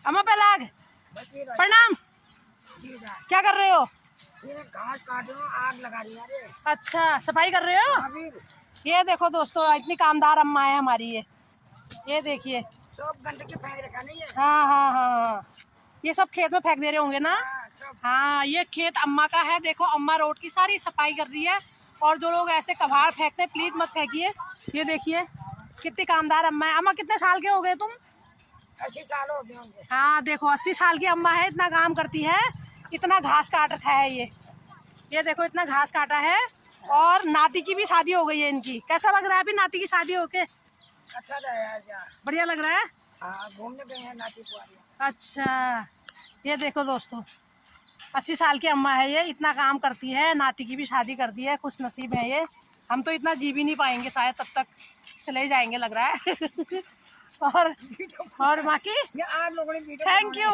अम्मा पहले आग प्रणाम। क्या कर रहे हो? ये घास काट रहे हो, आग लगा रही है। अच्छा सफाई कर रहे हो? ये देखो दोस्तों इतनी कामदार अम्मा है हमारी। ये देखिए सब गंदगी फेंक रखा नहीं है। हाँ हाँ हाँ हाँ, ये सब खेत में फेंक दे रहे होंगे ना। हाँ ये खेत अम्मा का है। देखो अम्मा रोड की सारी सफाई कर रही है। और जो लोग ऐसे कबाड़ फेंकते हैं प्लीज मत फेंकिए। ये देखिए कितनी कामदार अम्मा है। अम्मा कितने साल के हो गए तुम? 80 साल हो गए होंगे। हाँ देखो 80 साल की अम्मा है, इतना काम करती है। इतना घास काट रखा है ये देखो इतना घास काटा है। और नाती की भी शादी हो गई है इनकी। कैसा लग रहा है अभी नाती की शादी होके? अच्छा था यार, बढ़िया लग रहा है। हाँ घूमने गए हैं नाती पुआरी। अच्छा ये देखो दोस्तों 80 साल की अम्मा है ये, इतना काम करती है, नाती की भी शादी कर दी है। खुश नसीब है ये। हम तो इतना जी भी नहीं पाएंगे शायद, तब तक चले ही जाएंगे लग रहा है। और माँ की ये आज लोगों ने थैंक यू।